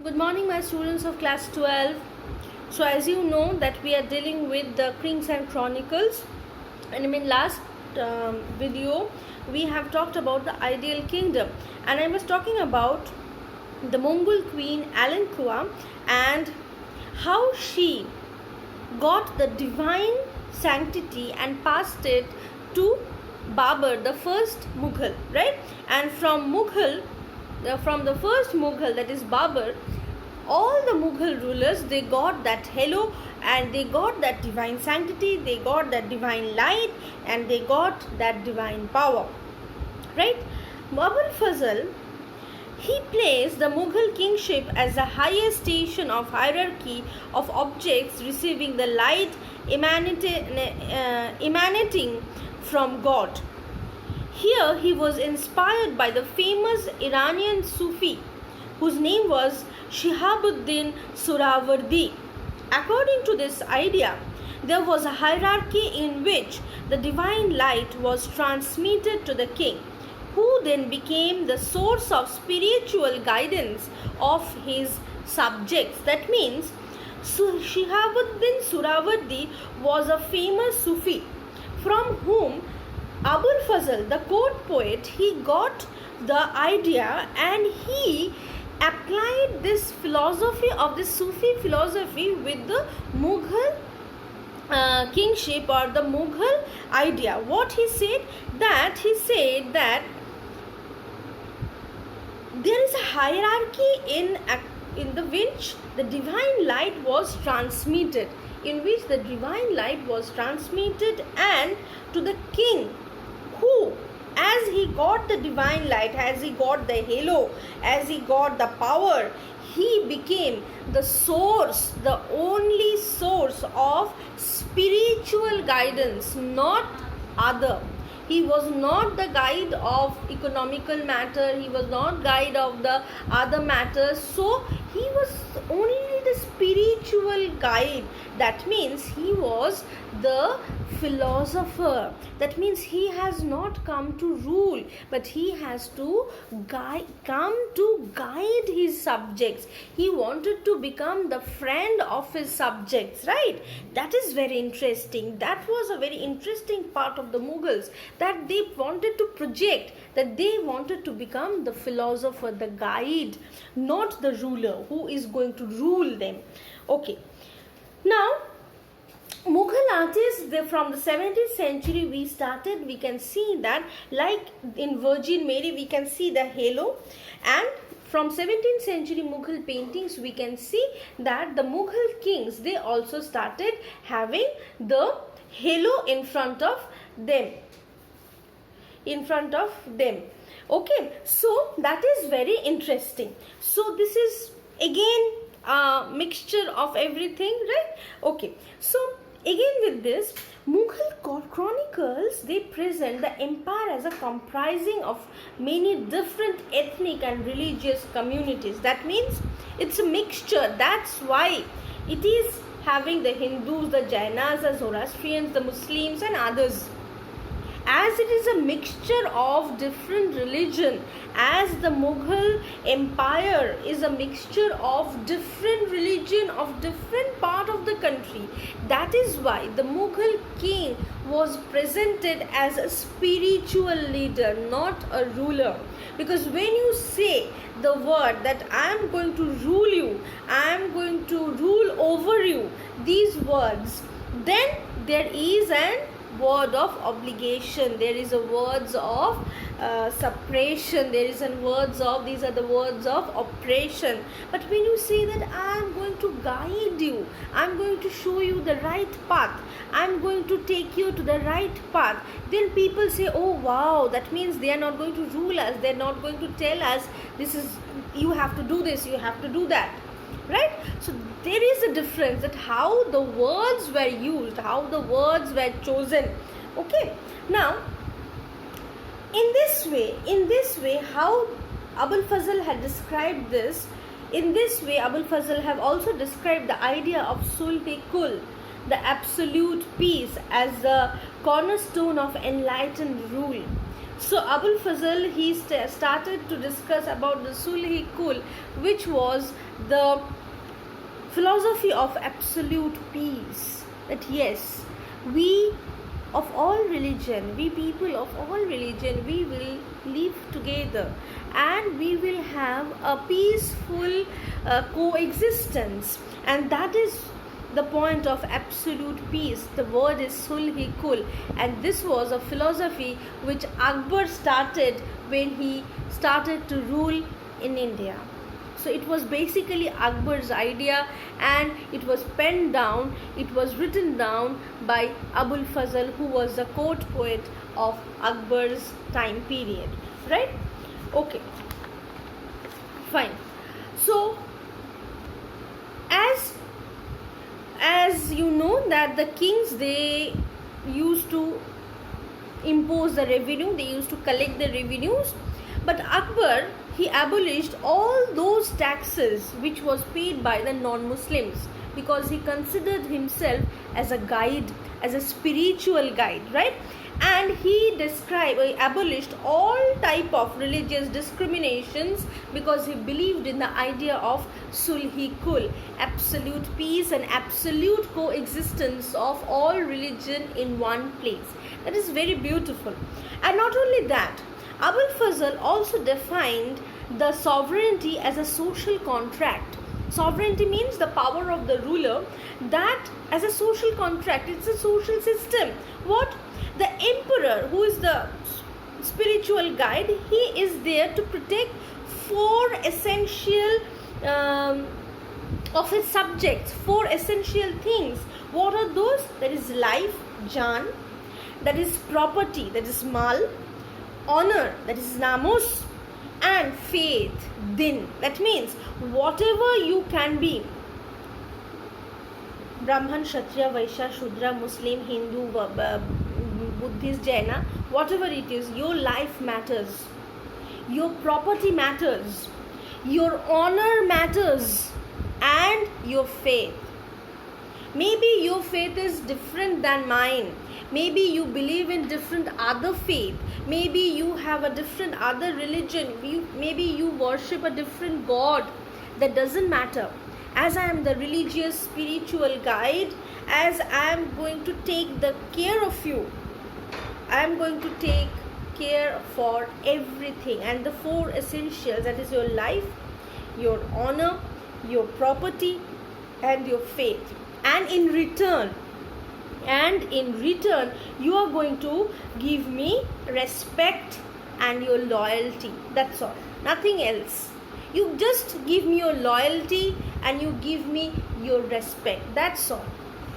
Good morning, my students of class 12. So, as you know, that we are dealing with the Kings and Chronicles, and in last video we have talked about the ideal kingdom, and I was talking about the Mongol queen Alenkua and how she got the divine sanctity and passed it to Babur, the first Mughal, right? And from the first Mughal, that is Babur, all the Mughal rulers, they got that halo and they got that divine sanctity, they got that divine light, and they got that divine power, right? Abul Fazl, he placed the Mughal kingship as the highest station of hierarchy of objects receiving the light emanating from God. Here he was inspired by the famous Iranian Sufi whose name was Shihabuddin Surawardi. According to this idea, there was a hierarchy in which the divine light was transmitted to the king, who then became the source of spiritual guidance of his subjects. That means Shihabuddin Surawardi was a famous Sufi from whom Abul Fazl, the court poet, he got the idea and he applied this philosophy of this Sufi philosophy with the Mughal kingship or the Mughal idea. What he said that there is a hierarchy in the which the divine light was transmitted, and to the king, who, as he got the divine light, as he got the halo, as he got the power, he became the source, the only source of spiritual guidance, not other. He was not the guide of economical matter, he was not guide of the other matters, so he was only the spiritual guide. That means he was the philosopher. That means he has not come to rule, but he has to come to guide his subjects. He wanted to become the friend of his subjects, right? That is very interesting. That was a very interesting part of the Mughals, that they wanted to project, that they wanted to become the philosopher, the guide, not the ruler who is going to rule them. Okay. Now, Mughal artists, from the 17th century we can see that, like in Virgin Mary, we can see the halo, and from 17th century Mughal paintings we can see that the Mughal kings, they also started having the halo in front of them. Okay, so that is very interesting. So this is again a mixture of everything, right? Okay, so again with this, Mughal chronicles, they present the empire as a comprising of many different ethnic and religious communities. That means it's a mixture. That's why it is having the Hindus, the Jainas, the Zoroastrians, the Muslims and others. As it is a mixture of different religion, as the Mughal empire is a mixture of different religion of different part of the country, that is why the Mughal king was presented as a spiritual leader, not a ruler. Because when you say the word that I am going to rule you, I am going to rule over you, these words, then there is an word of obligation, there is a words of suppression, there is a words of, these are the words of oppression. But when you say that I am going to guide you, I am going to show you the right path, I am going to take you to the right path, then people say, oh wow, that means they are not going to rule us, they are not going to tell us this is, you have to do this, you have to do that, right? So there is a difference, that how the words were used, how the words were chosen. Okay, now in this way how Abul Fazl had described this, in this way Abul Fazl have also described the idea of Sulh-e-Kul, the absolute peace, as the cornerstone of enlightened rule. So Abul Fazl, he started to discuss about the Sulh-e-Kul, which was the philosophy of absolute peace, that yes, we of all religion, we people of all religion, we will live together and we will have a peaceful coexistence, and that is the point of absolute peace. The word is sulh kul, and this was a philosophy which Akbar started when he started to rule in India. So it was basically Akbar's idea, and it was penned down, it was written down by Abul Fazl, who was the court poet of Akbar's time period, right? Okay, fine. So as you know that the kings, they used to impose the revenue, they used to collect the revenues, but Akbar, he abolished all those taxes which was paid by the non-Muslims, because he considered himself as a guide, as a spiritual guide, right? And he abolished all type of religious discriminations, because he believed in the idea of sulh kul, absolute peace and absolute coexistence of all religion in one place. That is very beautiful. And not only that, Abul Fazl also defined the sovereignty as a social contract. Sovereignty means the power of the ruler, that as a social contract, it's a social system. What? The emperor, who is the spiritual guide, he is there to protect four essential of his subjects, four essential things. What are those? That is life, Jan, that is property, that is mal, honor, that is namus, and faith, din. That means whatever you can be, Brahman, Kshatriya, Vaishya, Shudra, Muslim, Hindu, Buddhist, Jaina, whatever it is, your life matters, your property matters, your honor matters, and your faith. Maybe your faith is different than mine. Maybe you believe in different other faith. Maybe you have a different other religion. Maybe you worship a different God. That doesn't matter. As I am the religious spiritual guide, as I am going to take the care of you, I am going to take care for everything. And the four essentials, that is your life, your honor, your property, and your faith. And in return, you are going to give me respect and your loyalty. That's all, nothing else. You just give me your loyalty and you give me your respect. That's all.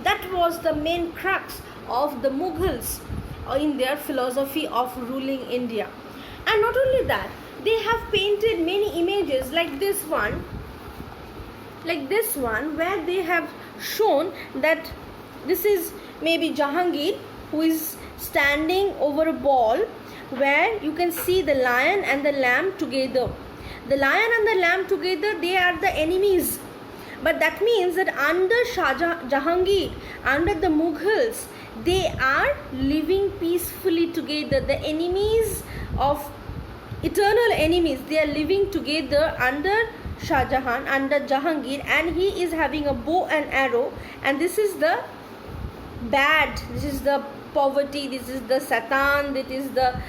That was the main crux of the Mughals in their philosophy of ruling India. And not only that, they have painted many images like this one, where they have shown that this is maybe Jahangir, who is standing over a ball, where you can see the lion and the lamb together. The lion and the lamb together, they are the enemies. But that means that under Jahangir, under the Mughals, they are living peacefully together. The enemies of eternal enemies, they are living together under Shah Jahan, under Jahangir, and he is having a bow and arrow, and this is the bad, this is the poverty, this is the Satan, that is the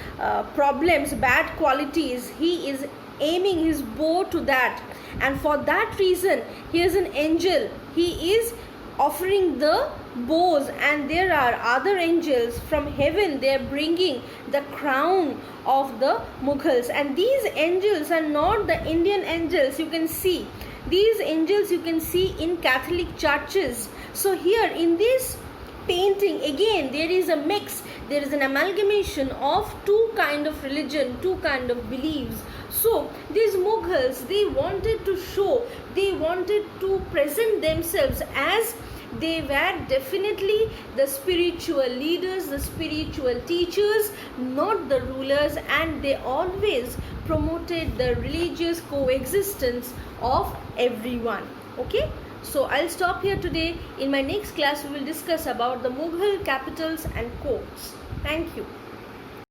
problems, bad qualities. He is aiming his bow to that, and for that reason he is an angel. He is offering the bows, and there are other angels from heaven. They are bringing the crown of the Mughals, and these angels are not the Indian angels. You can see these angels, you can see in Catholic churches. So here in this painting, again there is a mix, there is an amalgamation of two kind of religion, two kind of beliefs. So these Mughals, they wanted to show, they wanted to present themselves as they were definitely the spiritual leaders, the spiritual teachers, not the rulers, and they always promoted the religious coexistence of everyone. Okay, so I'll stop here today. In my next class we will discuss about the Mughal capitals and courts. Thank you.